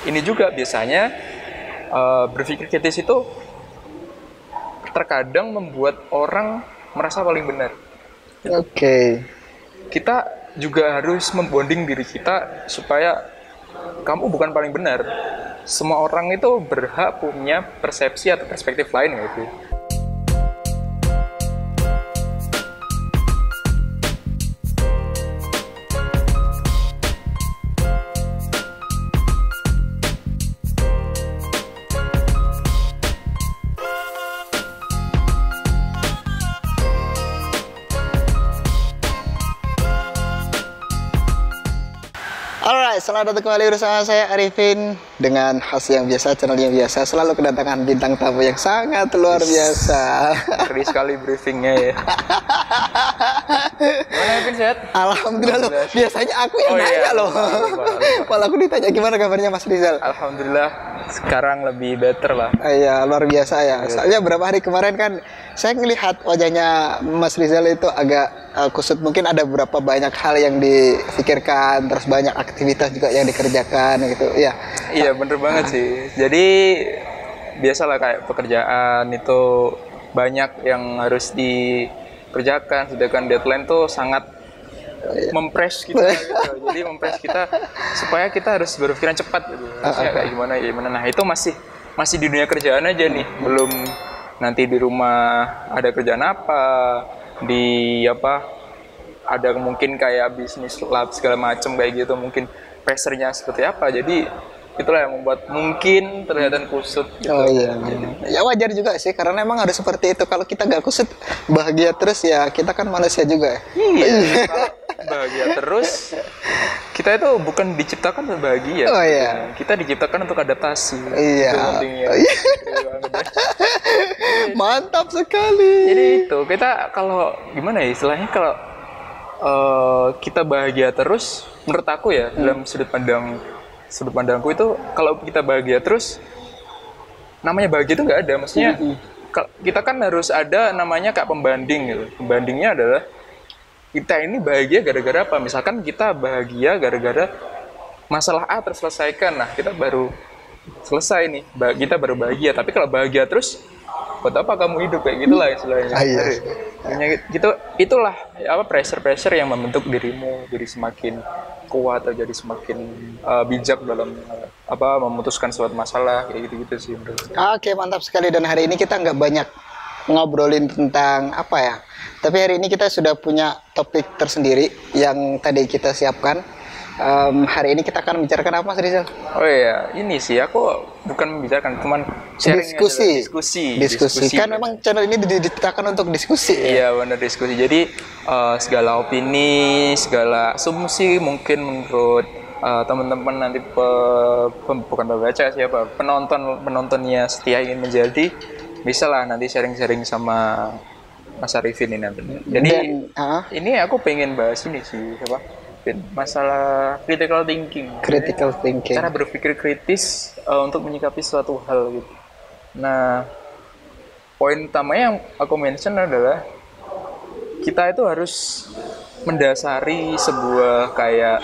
ini juga biasanya berpikir kritis itu terkadang membuat orang merasa paling benar. Oke. Kita juga harus membonding diri kita supaya kamu bukan paling benar. Semua orang itu berhak punya persepsi atau perspektif lain gitu. Alright, selamat datang kembali bersama saya Arifin dengan host yang biasa, channel yang biasa. Selalu kedatangan bintang tamu yang sangat luar biasa. Ngeri sekali briefingnya ya. Gimana Arifin, sehat? Alhamdulillah loh. Biasanya aku yang nanya loh. Malah aku ditanya gimana kabarnya Mas Rizal. Alhamdulillah sekarang lebih better lah. Iya, luar biasa ya. Soalnya beberapa hari kemarin kan saya ngelihat wajahnya Mas Rizal itu agak kusut, mungkin ada beberapa banyak hal yang dipikirkan, terus banyak aktivitas juga yang dikerjakan gitu ya. Iya bener banget sih. Jadi biasalah kayak pekerjaan itu banyak yang harus dikerjakan, sedangkan deadline tuh sangat mempres kita gitu. Jadi mempres kita supaya kita harus berpikiran cepat gitu. Harusnya kayak gimana. Nah itu masih di dunia kerjaan aja nih, belum nanti di rumah ada kerjaan apa, ada mungkin kayak bisnis lab segala macam kayak gitu, mungkin pressure-nya seperti apa. Jadi itulah yang membuat mungkin terlihat kusut gitu. Oh iya. Ya wajar juga sih, karena emang harus seperti itu. Kalau kita nggak kusut bahagia terus ya kita kan manusia juga. Iya. Kalau bahagia terus, kita itu bukan diciptakan untuk bahagia. Oh iya. Kita diciptakan untuk adaptasi. Iya. Itu pentingnya. Mantap sekali. Jadi itu kita kalau gimana ya istilahnya, kalau kita bahagia terus, menurut aku ya dalam sudut pandangku itu, kalau kita bahagia terus, namanya bahagia itu nggak ada. Maksudnya kita kan harus ada namanya kayak pembanding gitu. Pembandingnya adalah kita ini bahagia gara-gara apa. Misalkan kita bahagia gara-gara masalah A terselesaikan, nah kita baru selesai nih, kita baru bahagia. Tapi kalau bahagia terus, buat apa kamu hidup, kayak gitulah istilahnya. Gitu, itulah pressure yang membentuk dirimu jadi semakin kuat atau jadi semakin bijak dalam memutuskan suatu masalah, kayak gitu sih menurut saya. Oke, mantap sekali. Dan hari ini kita nggak banyak ngobrolin tentang apa ya, tapi hari ini kita sudah punya topik tersendiri yang tadi kita siapkan. Hari ini kita akan membicarakan apa, Mas Rizal? Oh iya, ini sih aku bukan membicarakan, cuman diskusi. Kan memang channel ini diciptakan untuk diskusi. Iya benar, diskusi. Jadi segala opini, segala asumsi mungkin menurut teman-teman nanti bukan pembaca, siapa penontonnya setia ingin menjadi, bisa lah nanti sharing-sharing sama Mas Arifin ini nanti. Jadi ini aku pengen bahas ini sih, masalah critical thinking. Cara berpikir kritis untuk menyikapi suatu hal gitu. Nah, poin utama yang aku mention adalah kita itu harus mendasari sebuah kayak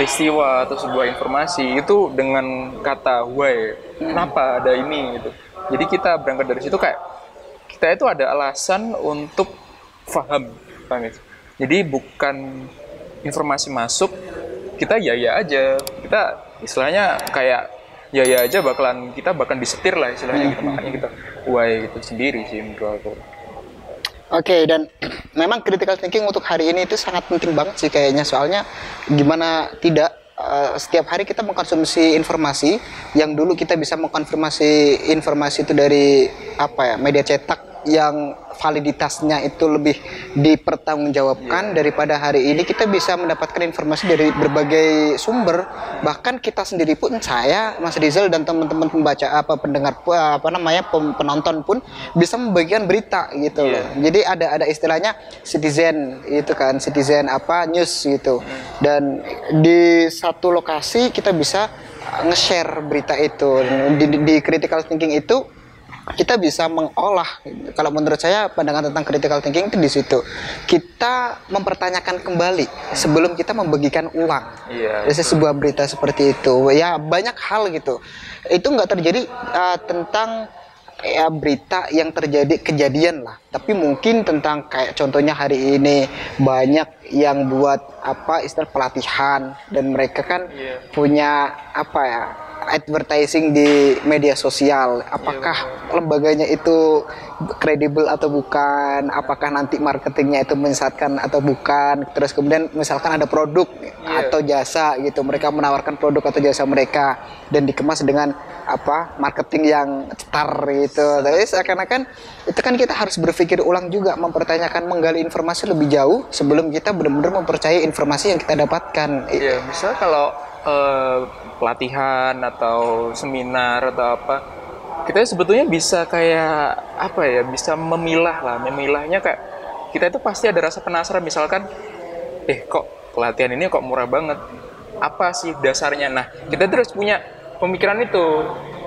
peristiwa atau sebuah informasi itu dengan kata why, kenapa ada ini gitu. Jadi kita berangkat dari situ, kayak kita itu ada alasan untuk paham gitu. Jadi bukan informasi masuk kita ya aja, kita istilahnya kayak ya aja kita bahkan disetir lah istilahnya gitu. Makanya kita why gitu sendiri sih menurut aku. Oke, dan memang critical thinking untuk hari ini itu sangat penting banget sih kayaknya. Soalnya gimana tidak, setiap hari kita mengkonsumsi informasi. Yang dulu kita bisa mengkonfirmasi informasi itu dari media cetak yang validitasnya itu lebih dipertanggungjawabkan, daripada hari ini kita bisa mendapatkan informasi dari berbagai sumber. Bahkan kita sendiri pun, saya, Mas Rizal, dan teman-teman pendengar penonton pun bisa membagikan berita gitu loh. Jadi ada istilahnya citizen news gitu. Dan di satu lokasi kita bisa nge-share berita itu. Di critical thinking itu kita bisa mengolah. Kalau menurut saya pandangan tentang critical thinking itu di situ. Kita mempertanyakan kembali sebelum kita membagikan ulang. Iya. Dari sebuah berita seperti itu. Ya banyak hal gitu. Itu nggak terjadi tentang ya berita yang terjadi kejadian lah, tapi mungkin tentang kayak contohnya hari ini banyak yang buat istilah pelatihan, dan mereka kan punya advertising di media sosial. Apakah lembaganya itu kredibel atau bukan, apakah nanti marketingnya itu menyesatkan atau bukan. Terus kemudian misalkan ada produk atau jasa gitu, mereka menawarkan produk atau jasa mereka dan dikemas dengan marketing yang cetar gitu. Tapi seakan-akan itu kan kita harus berpikir ulang juga, mempertanyakan, menggali informasi lebih jauh sebelum kita benar-benar mempercayai informasi yang kita dapatkan. Iya, misalnya kalau pelatihan atau seminar atau apa, kita sebetulnya bisa kayak bisa memilahnya kayak kita itu pasti ada rasa penasaran. Misalkan kok pelatihan ini kok murah banget, apa sih dasarnya? Nah, kita terus punya pemikiran itu,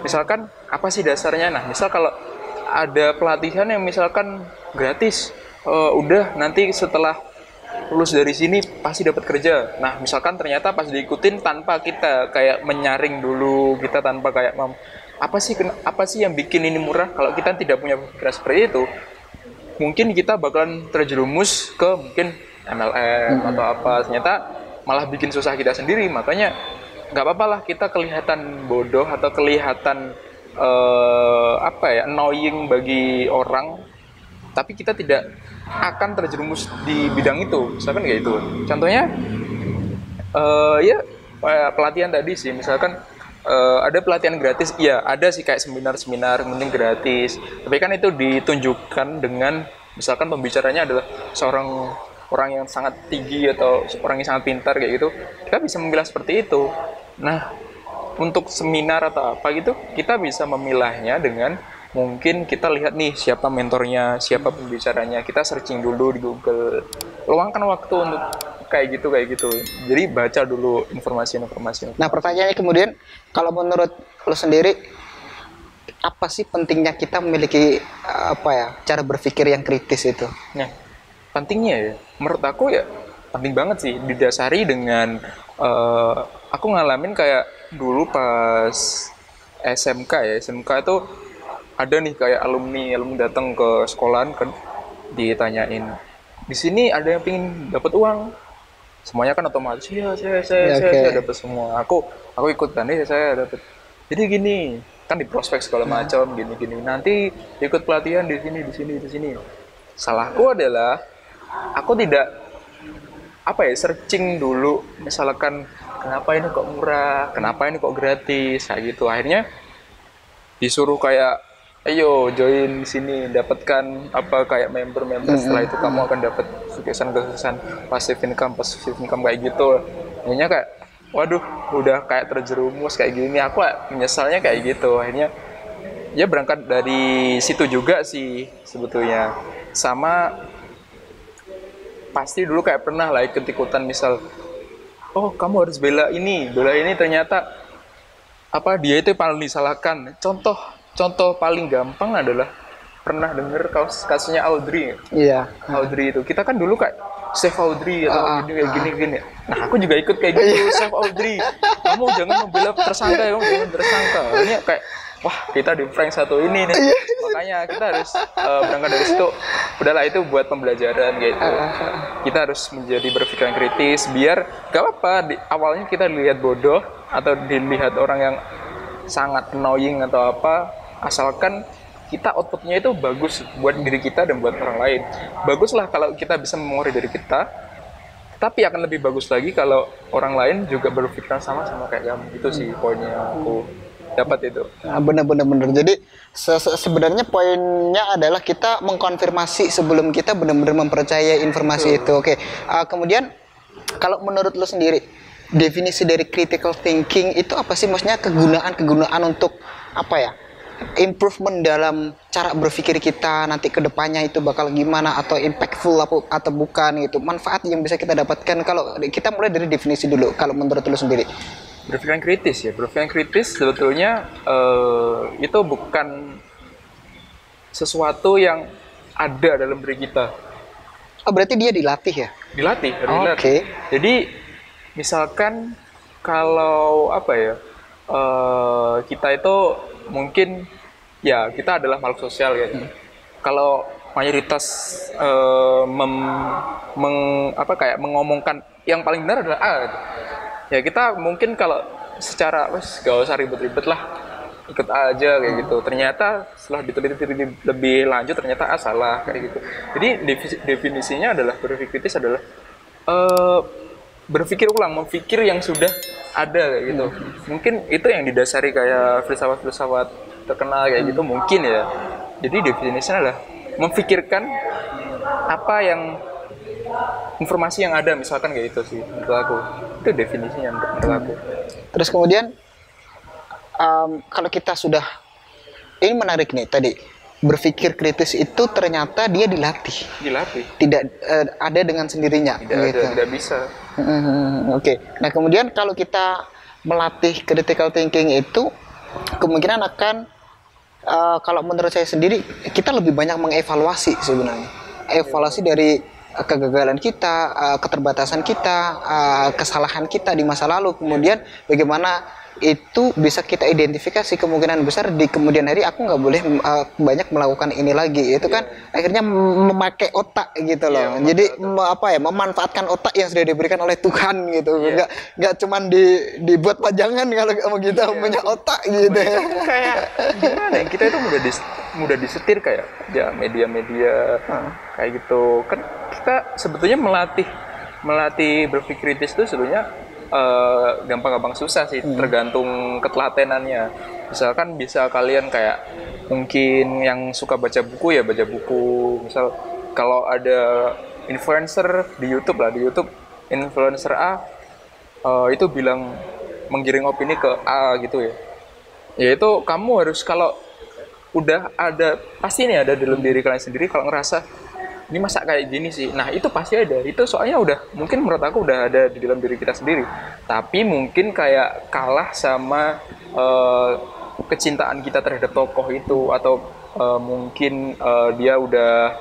misalkan apa sih dasarnya. Nah, misal kalau ada pelatihan yang misalkan gratis, udah nanti setelah lulus dari sini pasti dapat kerja. Nah, misalkan ternyata pas diikutin tanpa kita kayak menyaring dulu, kita tanpa kayak apa sih yang bikin ini murah. Kalau kita tidak punya pikiran seperti itu, mungkin kita bakalan terjerumus ke mungkin MLM atau apa, ternyata malah bikin susah kita sendiri. Makanya nggak apa-apa lah kita kelihatan bodoh atau kelihatan annoying bagi orang, tapi kita tidak akan terjerumus di bidang itu. Misalkan kayak itu. Contohnya pelatihan tadi sih, misalkan ada pelatihan gratis, iya ada sih kayak seminar-seminar mending gratis, tapi kan itu ditunjukkan dengan misalkan pembicaranya adalah seorang orang yang sangat tinggi atau orang yang sangat pintar kayak gitu, kita bisa memilah seperti itu. Nah, untuk seminar atau apa gitu, kita bisa memilahnya dengan mungkin kita lihat nih siapa mentornya, siapa pembicaranya, kita searching dulu di Google, luangkan waktu untuk kayak gitu. Jadi baca dulu informasi. Nah, pertanyaannya kemudian, kalau menurut lo sendiri, apa sih pentingnya kita memiliki cara berpikir yang kritis itu? Nah, pentingnya ya, menurut aku ya penting banget sih, didasari dengan aku ngalamin kayak dulu pas SMK itu ada nih kayak alumni datang ke sekolahan kan, ditanyain di sini ada yang pengen dapat uang, semuanya kan otomatis saya dapat semua, aku ikut kan, saya dapat. Jadi gini kan, di prospek segala macam gini nanti ikut pelatihan di sini. Salahku adalah aku tidak searching dulu, misalkan kenapa ini kok murah, kenapa ini kok gratis, kayak gitu. Akhirnya disuruh kayak ayo join sini, dapatkan kayak member. Setelah itu kamu akan dapat kesuksesan passive income kayak gitu. Akhirnya kayak waduh, udah kayak terjerumus kayak gini. Aku menyesalnya kayak gitu. Akhirnya ya berangkat dari situ juga sih sebetulnya. Sama pasti dulu kayak pernah lah ikut-ikutan, misal kamu harus bela ini, ternyata dia itu paling disalahkan. Contoh paling gampang adalah pernah dengar kasusnya Audrey. Iya. Audrey itu kita kan dulu kayak save Audrey atau gini. Nah, aku juga ikut kayak gitu, save Audrey. Kamu jangan membela tersangka, Ini kayak wah, kita di prank satu ini nih. Makanya kita harus berangkat dari situ. Udahlah, itu buat pembelajaran gitu. Kita harus menjadi berpikiran kritis, biar gak apa-apa awalnya kita dilihat bodoh atau dilihat orang yang sangat annoying atau apa, asalkan kita outputnya itu bagus buat diri kita dan buat orang lain. Baguslah kalau kita bisa memori dari kita, tapi akan lebih bagus lagi kalau orang lain juga berpikiran sama kayak kamu. Itu sih poinnya aku dapat itu. Nah, benar. Jadi sebenarnya poinnya adalah kita mengkonfirmasi sebelum kita benar-benar mempercayai informasi itu. Oke. Kemudian kalau menurut lo sendiri, definisi dari critical thinking itu apa sih? Maksudnya kegunaan untuk improvement dalam cara berpikir kita nanti ke depannya itu bakal gimana, atau impactful atau bukan gitu. Manfaat yang bisa kita dapatkan, kalau kita mulai dari definisi dulu kalau menurut lo sendiri. Berpikiran kritis sebetulnya itu bukan sesuatu yang ada dalam diri kita. Oh, berarti dia dilatih ya? Dilatih, harus Oke. dilatih. Jadi misalkan kalau apa ya, kita itu mungkin ya kita adalah makhluk sosial ya. Kalau mayoritas kayak mengomongkan yang paling benar adalah A gitu. Ya kita mungkin kalau secara wes gak usah ribet-ribet lah, ikut aja kayak gitu. Ternyata setelah diteliti lebih lanjut ternyata A salah kayak gitu. Jadi definisinya adalah berpikir kritis adalah berpikir ulang, memfikir yang sudah ada kayak gitu. Mungkin itu yang didasari kayak filsafat-filsafat terkenal kayak gitu mungkin ya. Jadi definisinya adalah memfikirkan apa yang informasi yang ada, misalkan kayak gitu sih menurut aku. Itu definisinya menurut aku. Terus kemudian kalau kita sudah, ini menarik nih tadi, berpikir kritis itu ternyata dia dilatih, tidak ada dengan sendirinya, tidak bisa. Oke. Nah kemudian kalau kita melatih critical thinking itu kemungkinan akan kalau menurut saya sendiri kita lebih banyak mengevaluasi sebenarnya, evaluasi dari kegagalan kita, keterbatasan kita, kesalahan kita di masa lalu, kemudian bagaimana itu bisa kita identifikasi kemungkinan besar di kemudian hari aku nggak boleh banyak melakukan ini lagi. Itu kan akhirnya memakai otak gitu loh. Jadi memanfaatkan otak yang sudah diberikan oleh Tuhan gitu. Nggak cuman dibuat pajangan kalau kita punya otak gitu. Kayak gimana ya, kita itu mudah disetir kayak ya media-media kayak gitu. Kan kita sebetulnya melatih berpikir kritis itu sebetulnya gampang-gampang susah sih, tergantung ketelatenannya. Misalkan bisa kalian kayak mungkin yang suka baca buku ya baca buku. Misal kalau ada influencer di YouTube influencer A itu bilang menggiring opini ke A gitu ya. Ya itu kamu harus, kalau udah ada pasti nih ada dalam diri kalian sendiri kalau ngerasa ini masa kayak gini sih. Nah itu pasti ada. Itu soalnya udah, mungkin menurut aku udah ada di dalam diri kita sendiri. Tapi mungkin kayak kalah sama kecintaan kita terhadap tokoh itu. Atau mungkin dia udah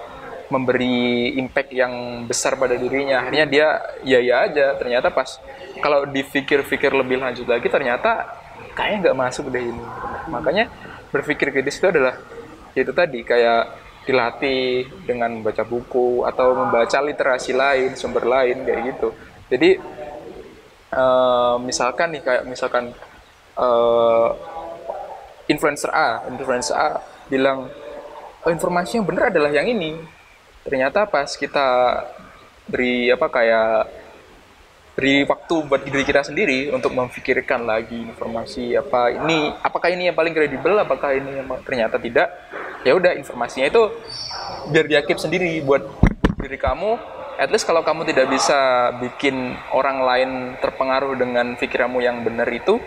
memberi impact yang besar pada dirinya. Akhirnya dia ya aja. Ternyata pas kalau dipikir-pikir lebih lanjut lagi ternyata kayaknya nggak masuk deh ini. Makanya berpikir kritis itu adalah itu tadi, kayak dilatih dengan baca buku atau membaca literasi lain, sumber lain kayak gitu. Jadi misalkan influencer A bilang informasi yang benar adalah yang ini. Ternyata pas kita beri waktu buat diri kita sendiri untuk memfikirkan lagi informasi apakah ini yang paling kredibel, apakah ini yang ternyata tidak. Ya udah, informasinya itu biar diakib sendiri buat diri kamu. At least kalau kamu tidak bisa bikin orang lain terpengaruh dengan pikiranmu yang benar itu,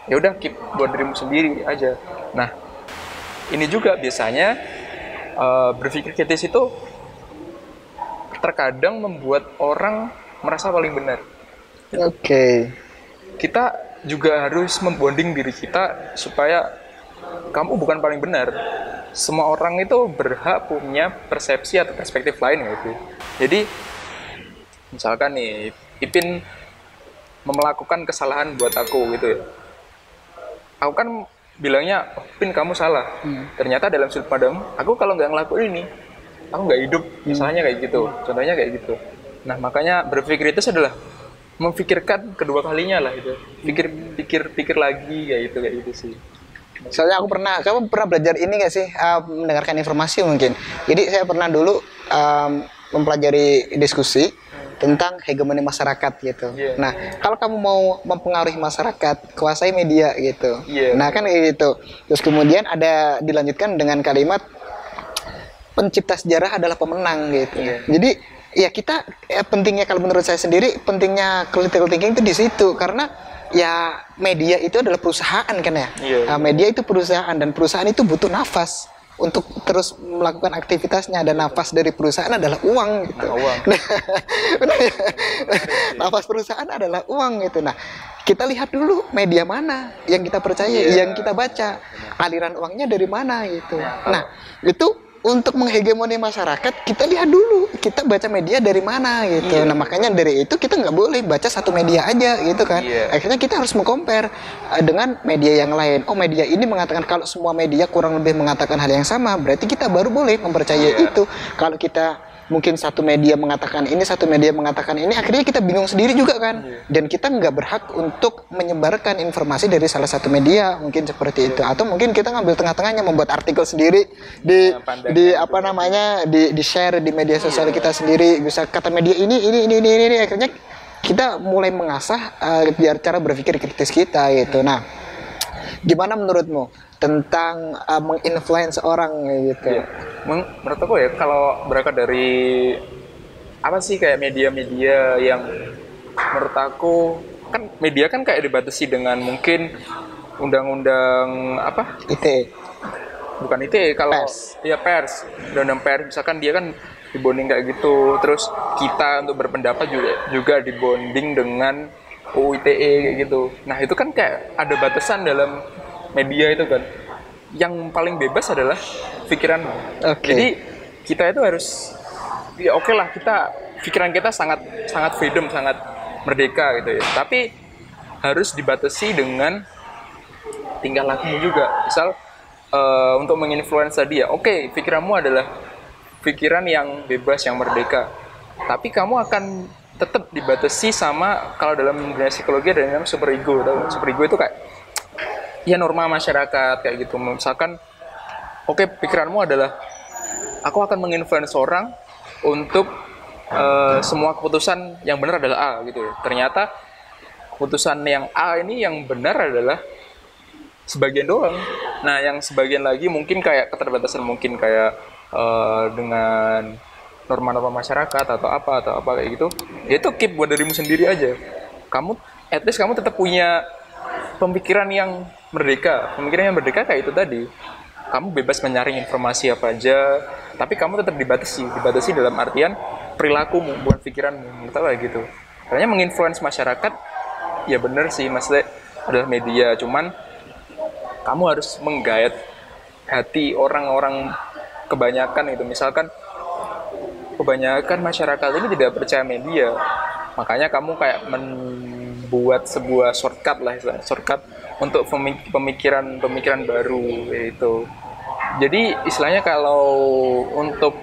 ya udah keep buat dirimu sendiri aja. Nah, ini juga biasanya berpikir kritis itu terkadang membuat orang merasa paling benar. Oke. Kita juga harus membonding diri kita supaya kamu bukan paling benar. Semua orang itu berhak punya persepsi atau perspektif lain gitu. Jadi misalkan nih Ipin melakukan kesalahan buat aku gitu ya. Aku kan bilangnya, Pin kamu salah. Ternyata dalam sudut pandang aku kalau nggak ngelakuin ini, aku nggak hidup. Misalnya kayak gitu. Contohnya kayak gitu. Nah makanya berpikir itu adalah memfikirkan kedua kalinya lah itu. Pikir lagi kayak gitu sih. Soalnya kamu pernah belajar ini nggak sih, mendengarkan informasi mungkin. Jadi saya pernah dulu mempelajari diskusi tentang hegemoni masyarakat gitu. Nah, kalau kamu mau mempengaruhi masyarakat, kuasai media gitu. Nah kan kayak gitu. Terus kemudian ada dilanjutkan dengan kalimat pencipta sejarah adalah pemenang gitu. Jadi ya kita pentingnya, kalau menurut saya sendiri pentingnya critical thinking itu di situ, karena ya media itu adalah perusahaan kan ya. Media itu perusahaan, dan perusahaan itu butuh nafas untuk terus melakukan aktivitasnya, dan nafas dari perusahaan adalah uang gitu. Nafas perusahaan adalah uang gitu. Nah, kita lihat dulu media mana yang kita percaya, yang kita baca, aliran uangnya dari mana gitu. Nah, itu untuk menghegemoni masyarakat, kita lihat dulu kita baca media dari mana gitu. Iya. Nah makanya dari itu kita nggak boleh baca satu media aja gitu kan. Iya. Akhirnya kita harus mengcompare dengan media yang lain. Oh media ini mengatakan, kalau semua media kurang lebih mengatakan hal yang sama, berarti kita baru boleh mempercayai Iya. itu. Kalau kita mungkin satu media mengatakan ini, satu media mengatakan ini, akhirnya kita bingung sendiri juga kan. Dan kita nggak berhak untuk menyebarkan informasi dari salah satu media, mungkin seperti itu. Atau mungkin kita ngambil tengah-tengahnya, membuat artikel sendiri di apa namanya, di share di media sosial kita sendiri. Bisa kata media ini, akhirnya kita mulai mengasah biar cara berpikir kritis kita gitu. Nah, gimana menurutmu tentang menginfluence orang gitu? Iya. Menurut aku ya, kalau berangkat dari apa sih kayak media-media yang menurut aku kan media kan kayak dibatasi dengan mungkin undang-undang apa? ITE. Bukan ITE, kalau Pers. ya pers, undang-undang pers misalkan dia kan dibonding kayak gitu. Terus kita untuk berpendapat juga dibonding dengan UU ITE kayak gitu. Nah, itu kan kayak ada batasan dalam media itu kan. Yang paling bebas adalah pikiranmu. Oke. Jadi kita itu harus ya oke lah, kita pikiran kita sangat sangat freedom, sangat merdeka gitu ya. Tapi harus dibatasi dengan tingkah lakumu juga. Misal untuk menginfluence tadi ya, oke, pikiranmu adalah pikiran yang bebas, yang merdeka. Tapi kamu akan tetap dibatasi sama, kalau dalam dunia psikologi ada yang namanya super ego. Super ego itu kayak ya norma masyarakat kayak gitu. Misalkan oke, pikiranmu adalah aku akan menginfluence orang untuk semua keputusan yang benar adalah A gitu ya. Ternyata keputusan yang A ini yang benar adalah sebagian doang. Nah, yang sebagian lagi mungkin kayak keterbatasan, mungkin kayak dengan norma-norma masyarakat atau apa kayak gitu. Ya itu keep buat dirimu sendiri aja. Kamu at least kamu tetap punya pemikiran yang merdeka. Pemikiran yang merdeka kayak itu tadi. Kamu bebas menyaring informasi apa aja, tapi kamu tetap dibatasi dalam artian perilakumu, bukan pikiranmu. Menurut aku kayak gitu. Karena menginfluence masyarakat, ya bener sih, maksudnya adalah media. Cuman kamu harus menggait hati orang-orang kebanyakan itu. Misalkan kebanyakan masyarakat ini tidak percaya media, makanya kamu kayak membuat sebuah shortcut lah, shortcut untuk pemikiran baru yaitu. Jadi istilahnya kalau untuk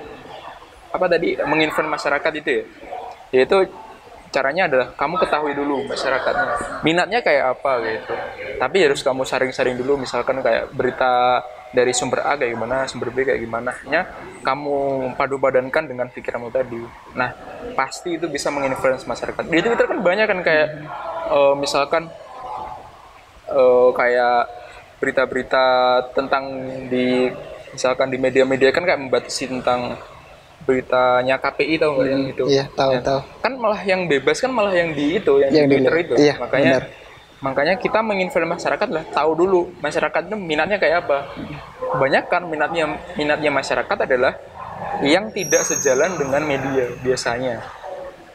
apa tadi menginfluence masyarakat itu ya, yaitu caranya adalah kamu ketahui dulu masyarakatnya, minatnya kayak apa gitu. Tapi harus kamu saring-saring dulu, misalkan kayak berita dari sumber A kayak gimana, sumber B kayak gimana, nya kamu padu-padankan dengan pikiranmu tadi. Nah, pasti itu bisa menginfluence masyarakat. Di Twitter kan banyak kan kayak misalkan kayak berita-berita tentang misalkan di media-media kan kayak membatasi tentang beritanya KPI, tahu nggak yang itu? Iya, tahu. Kan malah yang bebas kan malah yang di itu, yang di Twitter itu. Iya, Makanya kita menginfluence masyarakat lah, tahu dulu masyarakat itu minatnya kayak apa. Kebanyakan minatnya masyarakat adalah yang tidak sejalan dengan media biasanya.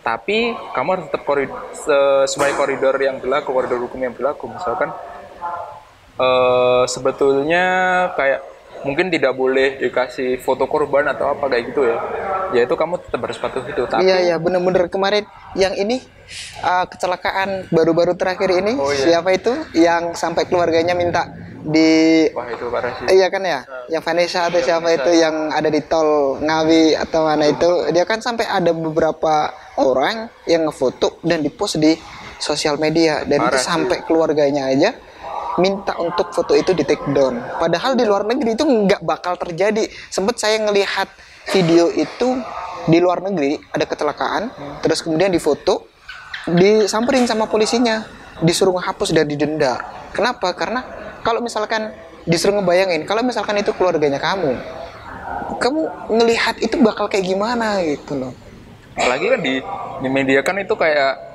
Tapi kamu harus tetap sesuai koridor yang berlaku, koridor hukum yang berlaku. Misalkan sebetulnya kayak mungkin tidak boleh dikasih foto korban atau apa kayak gitu ya. Ya itu kamu tetap harus patuh itu. Tapi Iya, bener-bener kemarin yang ini kecelakaan baru-baru terakhir ini, siapa itu yang sampai keluarganya minta wah itu parah sih. Iya kan ya, yang Vanessa atau siapa itu yang ada di tol Ngawi atau mana itu, dia kan sampai ada beberapa orang yang ngefoto dan dipost di sosial media, dan itu sampai keluarganya aja minta untuk foto itu di take down. Padahal di luar negeri itu nggak bakal terjadi. Sempet saya ngelihat video itu di luar negeri, ada kecelakaan, terus kemudian difoto, disamperin sama polisinya, disuruh ngehapus dan didenda. Kenapa? Karena kalau misalkan disuruh ngebayangin, kalau misalkan itu keluarganya kamu ngelihat itu bakal kayak gimana gitu loh. Apalagi kan di media kan itu kayak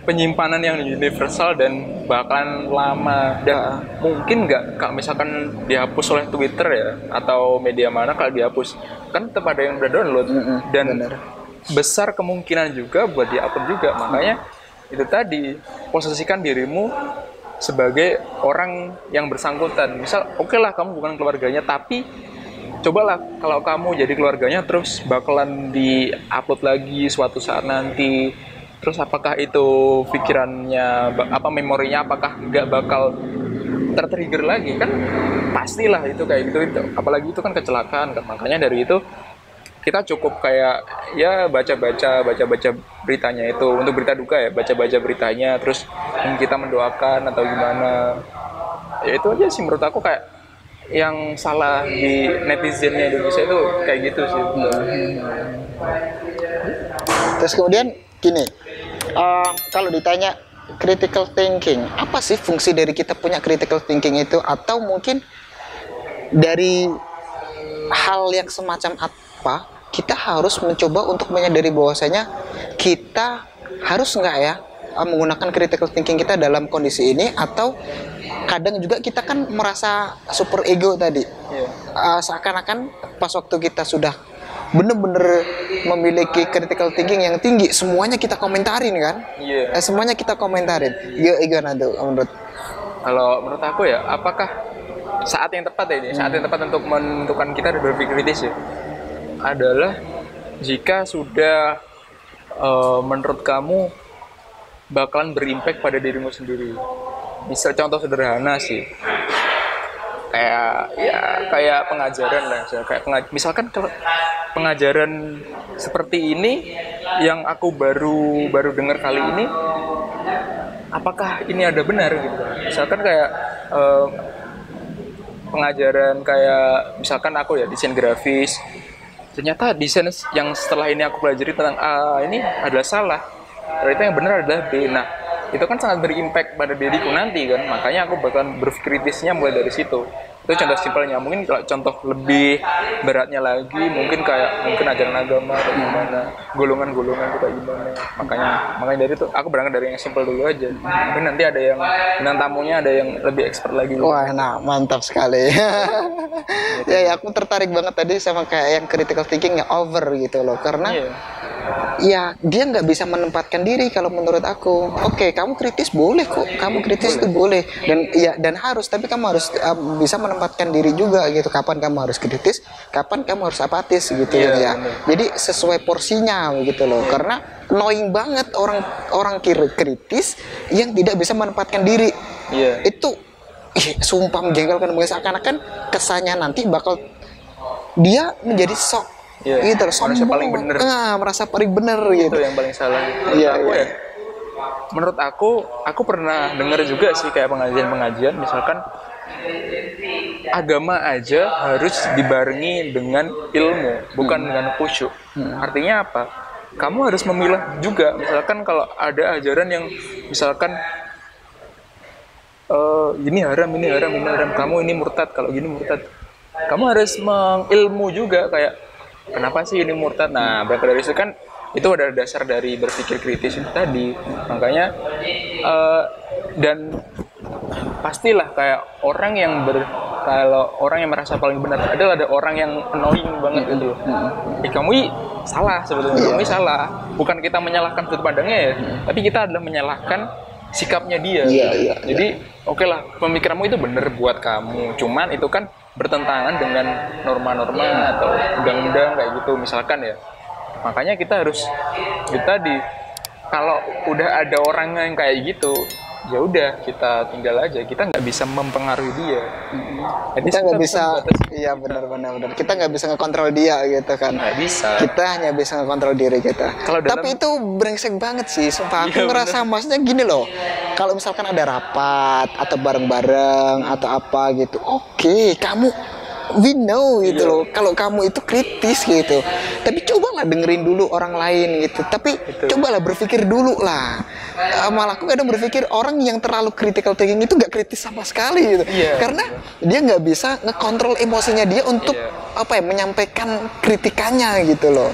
penyimpanan yang universal dan bakalan lama, dan mungkin nggak kalau misalkan dihapus oleh Twitter ya atau media mana, kalau dihapus kan tetap ada yang udah download dan besar kemungkinan juga buat diupload juga. Makanya itu tadi, posisikan dirimu sebagai orang yang bersangkutan. Misal oke lah kamu bukan keluarganya, tapi cobalah kalau kamu jadi keluarganya terus bakalan di-upload lagi suatu saat nanti. Terus apakah itu pikirannya, memorinya apakah nggak bakal tertrigger lagi? Kan pastilah itu kayak gitu. Apalagi itu kan kecelakaan kan. Makanya dari itu kita cukup kayak ya baca-baca beritanya itu. Untuk berita duka ya, baca-baca beritanya, terus kita mendoakan atau gimana. Ya itu aja sih menurut aku, kayak yang salah di netizennya Indonesia itu kayak gitu sih. Terus kemudian gini, kalau ditanya critical thinking, apa sih fungsi dari kita punya critical thinking itu? Atau mungkin dari hal yang semacam apa kita harus mencoba untuk menyadari bahwasanya kita harus nggak ya menggunakan critical thinking kita dalam kondisi ini? Atau kadang juga kita kan merasa super ego tadi, seakan-akan pas waktu kita sudah bener-bener memiliki critical thinking yang tinggi, semuanya kita komentarin kan? Semuanya kita komentarin. Gimana tuh menurut? Kalau menurut aku ya, apakah saat yang tepat ya ini? Saat yang tepat untuk menentukan kita berpikir kritis ya, adalah jika sudah menurut kamu bakalan berimpact pada dirimu sendiri. Misal contoh sederhana sih, kayak pengajaran lah, misalkan kalau pengajaran seperti ini yang aku baru dengar kali ini, apakah ini ada benar gitu? Misalkan kayak pengajaran kayak misalkan aku ya desain grafis, ternyata desain yang setelah ini aku pelajari tentang A ini adalah salah, ternyata yang benar adalah B. Nah, itu kan sangat berimpact pada diriku nanti kan, makanya aku bakalan berpikir kritisnya mulai dari situ. Itu contoh simpelnya. Mungkin kalau contoh lebih beratnya lagi, mungkin ajaran agama atau gimana, golongan-golongan itu kayak gimana. Makanya dari itu aku berangkat dari yang simpel dulu aja. Mungkin nanti ada yang bintang tamunya ada yang lebih expert lagi. Wah, nah mantap sekali. Ya, aku tertarik banget tadi sama kayak yang critical thinking yang over gitu loh, karena ya dia nggak bisa menempatkan diri. Kalau menurut aku, oke, kamu kritis boleh kok, kamu kritis itu boleh, dan harus, tapi kamu harus bisa menempatkan diri juga gitu, kapan kamu harus kritis, kapan kamu harus apatis gitu ya. Jadi sesuai porsinya gitu loh, karena annoying banget orang kritis yang tidak bisa menempatkan diri. Itu sumpah menjengkelkan, seakan-akan kesannya nanti bakal dia menjadi sok gitu, merasa paling bener. Merasa paling bener gitu. Itu yang paling salah. Menurut aku pernah dengar juga sih kayak pengajian misalkan agama aja harus dibarengi dengan ilmu, bukan dengan khusyuk. Artinya apa? Kamu harus memilah juga. Misalkan kalau ada ajaran yang misalkan ini haram, kamu ini murtad, kalau gini murtad. Kamu harus mengilmu juga, kayak kenapa sih ini murtad? Nah, berangkat dari itu kan itu ada dasar dari berpikir kritis itu tadi. Makanya dan pastilah kayak kalau orang yang merasa paling benar adalah ada orang yang annoying banget gitu. Kamu salah sebetulnya, kamu salah. Bukan kita menyalahkan sudut pandangnya ya, tapi kita adalah menyalahkan sikapnya dia. Jadi oke lah, pemikiranmu itu benar buat kamu, cuman itu kan bertentangan dengan norma-norma atau undang-undang kayak gitu misalkan ya. Makanya kita harus kalau udah ada orang yang kayak gitu, ya udah kita tinggal aja, kita nggak bisa mempengaruhi dia. Jadi kita nggak bisa, iya benar. Kita nggak bisa ngekontrol dia gitu kan. Nggak bisa. Kita hanya bisa ngekontrol diri kita. Tapi itu brengsek banget sih, sumpah. Aku ngerasa maksudnya gini loh. Kalau misalkan ada rapat atau bareng-bareng atau apa gitu, oke, we know gitu loh, kalau kamu itu kritis gitu, tapi cobalah dengerin dulu orang lain gitu, tapi cobalah berpikir dulu lah. Malah aku kadang berpikir orang yang terlalu critical thinking itu gak kritis sama sekali gitu, karena dia nggak bisa ngekontrol emosinya dia untuk menyampaikan kritikannya gitu loh.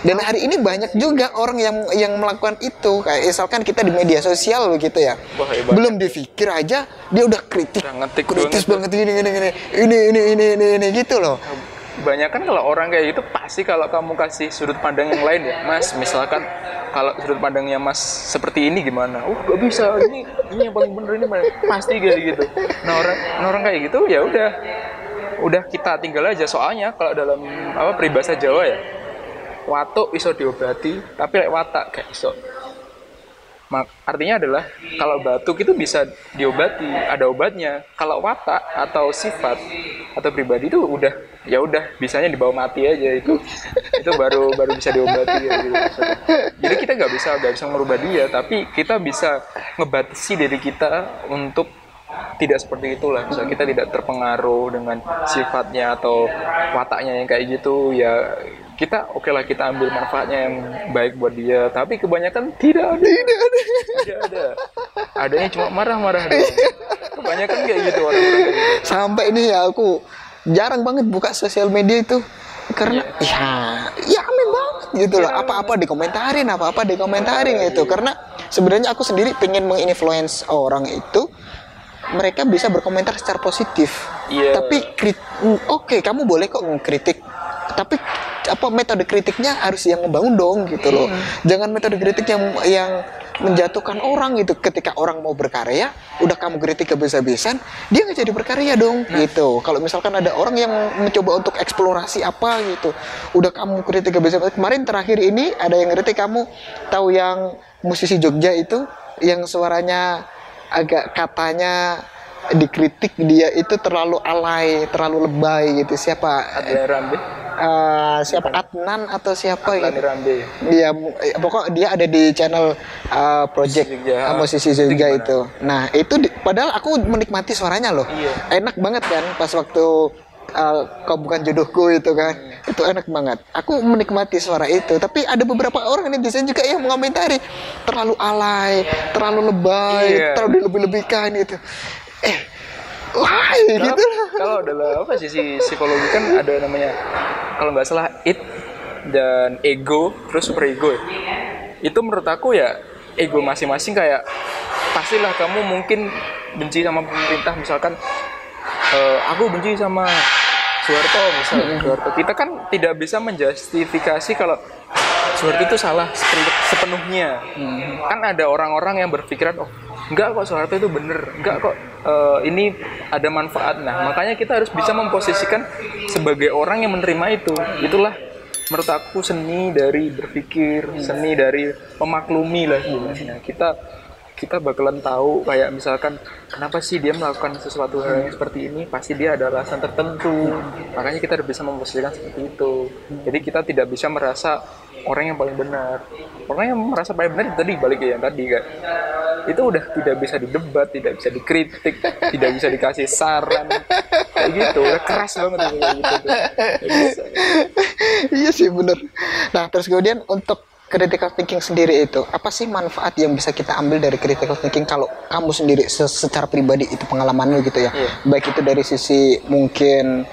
Dan hari ini banyak juga orang yang melakukan itu, kayak misalkan kita di media sosial begitu ya. Belum dipikir aja dia udah kritis banget ini gitu loh. Banyak kan kalau orang kayak gitu, pasti kalau kamu kasih sudut pandang yang lain ya, Mas, misalkan kalau sudut pandangnya Mas seperti ini gimana? Gak bisa, ini yang paling bener, ini pasti kayak gitu. Nah orang kayak gitu ya udah udah kita tinggal aja. Soalnya kalau dalam peribahasa Jawa ya, watuk iso diobati tapi lek watak gak iso. Artinya adalah kalau batuk itu bisa diobati, ada obatnya. Kalau watak atau sifat atau pribadi itu udah bisanya dibawa mati aja itu baru bisa diobati ya, gitu. Jadi kita nggak bisa merubah dia, tapi kita bisa ngebatasi diri kita untuk tidak seperti itulah. Misalnya kita tidak terpengaruh dengan sifatnya atau wataknya yang kayak gitu ya. Kita oke lah, kita ambil manfaatnya yang baik buat dia, tapi kebanyakan tidak ada. Adanya cuma marah-marah doang. Kebanyakan kayak gitu orang-orang kayak gitu. Sampai ini ya aku jarang banget buka sosial media itu karena ya aneh banget gitu loh. Apa-apa dikomentarin gitu. Karena sebenarnya aku sendiri pengen menginfluence orang itu, mereka bisa berkomentar secara positif. Tapi oke, kamu boleh kok mengkritik, tapi metode kritiknya harus yang membangun dong gitu loh. Jangan metode kritik yang menjatuhkan orang gitu. Ketika orang mau berkarya, udah kamu kritik habis-habisan, dia nggak jadi berkarya dong gitu. Kalau misalkan ada orang yang mencoba untuk eksplorasi apa gitu, udah kamu kritik habis-habisan. Kemarin terakhir ini ada yang kritik, kamu tahu yang musisi Jogja itu yang suaranya agak, katanya dikritik dia itu terlalu alay, terlalu lebay gitu. Siapa? Adnan Rambe. Siapa? Adnan atau siapa Adnan gitu. Rambe. Dia pokok dia ada di channel project musisi Jogja itu. Nah, itu padahal aku menikmati suaranya loh. Enak banget kan pas waktu Kau Bukan Jodohku itu kan. Itu enak banget. Aku menikmati suara itu. Tapi ada beberapa orang netizen juga yang mengomentari terlalu alay, terlalu lebay, terlalu dilebih-lebihkan gitu. Gitu. Kalau dalam sisi psikologi kan ada namanya, kalau nggak salah id dan ego, terus super ego. Itu menurut aku ya ego masing-masing. Kayak pastilah kamu mungkin benci sama pemerintah, misalkan aku benci sama Soeharto misalnya. Kita kan tidak bisa menjustifikasi kalau Soeharto itu salah sepenuhnya. Kan ada orang-orang yang berpikiran, oh enggak kok Soeharto itu bener, enggak kok ini ada manfaat. Nah makanya kita harus bisa memposisikan sebagai orang yang menerima itu. Itulah menurut aku seni dari berpikir, seni dari memaklumi lah sebenarnya. Kita bakalan tahu kayak misalkan kenapa sih dia melakukan sesuatu hal yang seperti ini, pasti dia ada alasan tertentu. Makanya kita harus bisa memposisikan seperti itu. Jadi kita tidak bisa merasa orang yang paling benar. Orang yang merasa paling benar tadi balik ke yang tadi kan. Itu udah tidak bisa didebat, tidak bisa dikritik, tidak bisa dikasih saran. Kayak gitu, udah keras banget kayak gitu. Iya sih bener. Nah terus kemudian untuk critical thinking sendiri itu, apa sih manfaat yang bisa kita ambil dari critical thinking kalau kamu sendiri secara pribadi itu pengalamanmu gitu ya? Baik itu dari sisi mungkin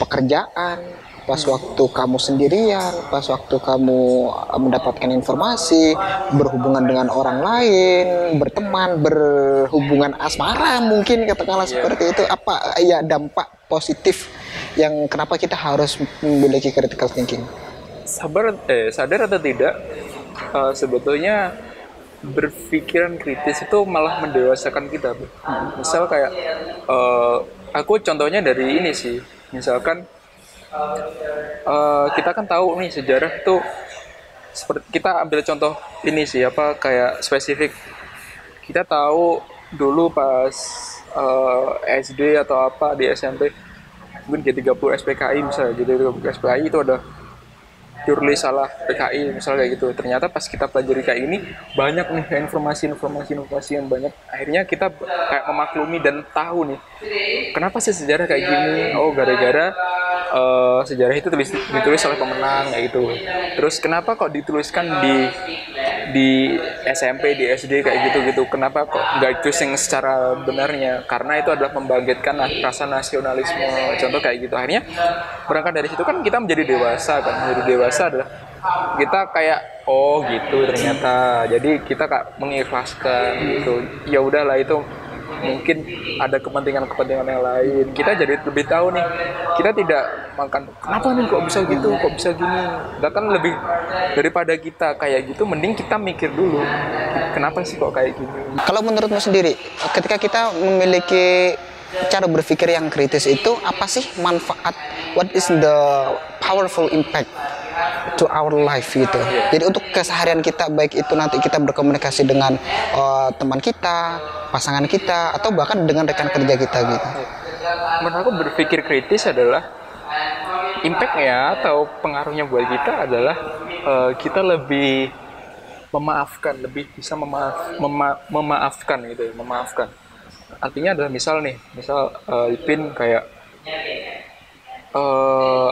pekerjaan, pas waktu kamu sendirian, pas waktu kamu mendapatkan informasi, berhubungan dengan orang lain, berteman, berhubungan asmara mungkin katakanlah seperti itu. Apa ya dampak positif yang kenapa kita harus memiliki critical thinking? Sadar atau tidak, sebetulnya berpikiran kritis itu malah mendewasakan kita. Misal kayak aku contohnya dari ini sih, misalkan kita kan tahu nih sejarah tuh, seperti kita ambil contoh ini sih, kayak spesifik. Kita tahu dulu pas SD atau di SMP, mungkin G30 SPKI misalnya, G30 SPKI itu ada purely salah PKI misalnya kayak gitu. Ternyata pas kita pelajari kayak ini banyak nih informasi yang banyak. Akhirnya kita kayak memaklumi dan tahu nih kenapa sih sejarah kayak gini. Oh gara-gara sejarah itu ditulis oleh pemenang kayak gitu. Terus kenapa kok dituliskan di SMP, di SD kayak gitu. Kenapa kok nggak choosing secara benarnya? Karena itu adalah membangkitkan rasa nasionalisme. Contoh kayak gitu. Akhirnya berangkat dari situ kan kita menjadi dewasa kan. Menjadi dewasa adalah kita kayak oh gitu ternyata. Jadi kita kayak mengikhlaskan gitu. Ya udahlah, itu mungkin ada kepentingan yang lain. Kita jadi lebih tahu nih. Kita tidak makan kenapa nih kok bisa gitu, kok bisa gini. Bahkan lebih daripada kita kayak gitu, mending kita mikir dulu kenapa sih kok kayak gini. Kalau menurutmu sendiri, ketika kita memiliki cara berpikir yang kritis itu apa sih manfaat, what is the powerful impact to our life gitu. Jadi untuk keseharian kita, baik itu nanti kita berkomunikasi dengan teman kita, pasangan kita, atau bahkan dengan rekan kerja kita gitu. Menurut aku berpikir kritis adalah impact-nya atau pengaruhnya buat kita adalah kita lebih memaafkan, lebih bisa memaafkan gitu ya, memaafkan. Artinya adalah misal Ipin kayak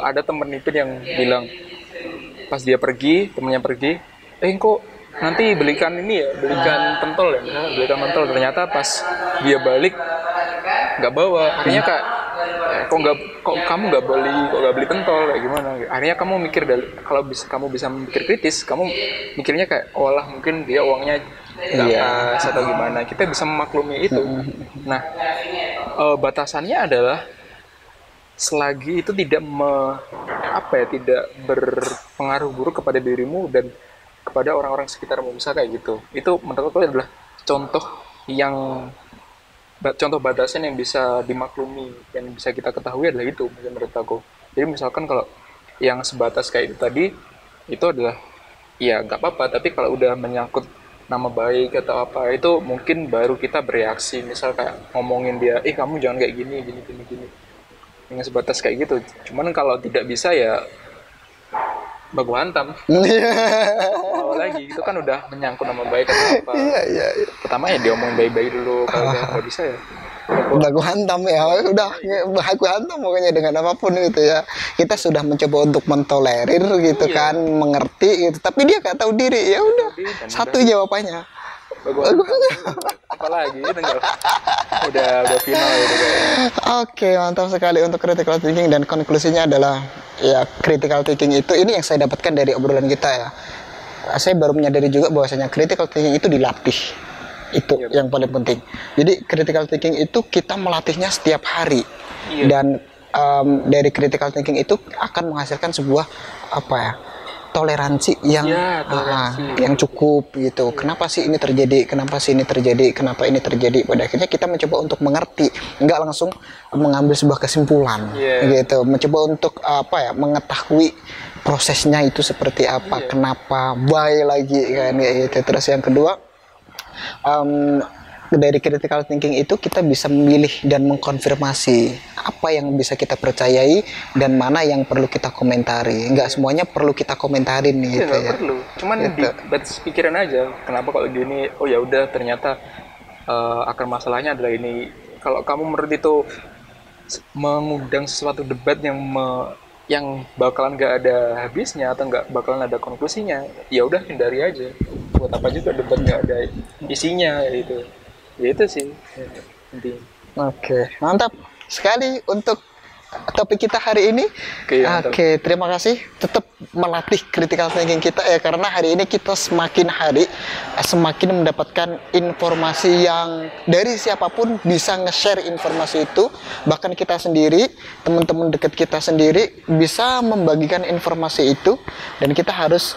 ada temen Ipin yang bilang pas dia pergi, temennya pergi, kok nanti belikan ini ya, belikan pentol ya, misalnya belikan pentol, ternyata pas dia balik nggak bawa, akhirnya kok kamu nggak beli pentol, kayak gimana? Akhirnya kamu mikir, kalau kamu bisa mikir kritis, kamu mikirnya kayak olah mungkin dia uangnya nggak pas atau gimana, kita bisa memaklumi itu. Nah, batasannya adalah selagi itu tidak tidak berpengaruh buruk kepada dirimu dan kepada orang-orang sekitarmu, bisa kayak gitu. Itu menurut aku adalah contoh batasan yang bisa dimaklumi, yang bisa kita ketahui adalah itu menurut aku. Jadi misalkan kalau yang sebatas kayak itu tadi, itu adalah ya nggak apa-apa, tapi kalau udah menyangkut nama baik atau apa, itu mungkin baru kita bereaksi, misal kayak ngomongin dia, kamu jangan kayak gini, yang sebatas kayak gitu. Cuman kalau tidak bisa ya baku hantam. Mau lagi, itu kan udah menyangkut nama baik atau apa. Iya. Pertama ya diomongin baik-baik dulu, kalau nggak bisa ya baku hantam ya, udah baku hantam pokoknya dengan apapun gitu ya. Kita sudah mencoba untuk mentolerir gitu kan, mengerti gitu, tapi dia nggak tahu diri, ya udah satu jawabannya baku apalagi itu udah final gitu kayaknya. Oke, mantap sekali untuk critical thinking, dan konklusinya adalah ya critical thinking itu, ini yang saya dapatkan dari obrolan kita ya. Saya baru menyadari juga bahwasanya critical thinking itu dilatih. Itu yang paling penting. Jadi critical thinking itu kita melatihnya setiap hari. Dan dari critical thinking itu akan menghasilkan sebuah toleransi yang cukup gitu. Kenapa sih ini terjadi? Kenapa ini terjadi? Pada akhirnya kita mencoba untuk mengerti, nggak langsung mengambil sebuah kesimpulan gitu. Mencoba untuk mengetahui prosesnya itu seperti apa, kenapa, why lagi kan gitu. Terus yang kedua, dari critical thinking itu kita bisa memilih dan mengkonfirmasi apa yang bisa kita percayai dan mana yang perlu kita komentari. Nggak semuanya perlu kita komentarin gitu ya. Perlu. Cuman gitu. Batas pikiran aja. Kenapa kalau gini? Oh ya udah, ternyata akar masalahnya adalah ini. Kalau kamu menurut itu mengundang sesuatu debat yang bakalan nggak ada habisnya atau nggak bakalan ada konklusinya, ya udah hindari aja. Buat apa juga debat nggak ada isinya gitu. Ya itu sih intinya. Oke, mantap sekali untuk topik kita hari ini. Oke, terima kasih. Tetap melatih critical thinking kita ya, karena hari ini kita semakin mendapatkan informasi yang dari siapapun bisa nge-share informasi itu. Bahkan kita sendiri, teman-teman dekat kita sendiri bisa membagikan informasi itu, dan kita harus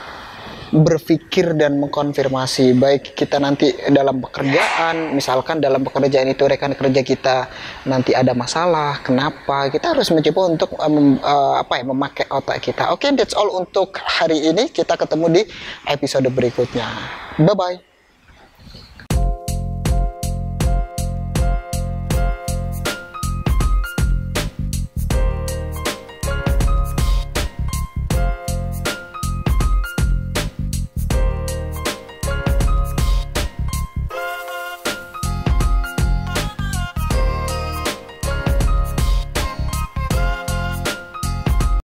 berpikir dan mengkonfirmasi, baik kita nanti dalam pekerjaan, misalkan dalam pekerjaan itu rekan kerja kita nanti ada masalah, kenapa, kita harus mencoba untuk memakai otak kita. Oke, that's all untuk hari ini. Kita ketemu di episode berikutnya. Bye bye.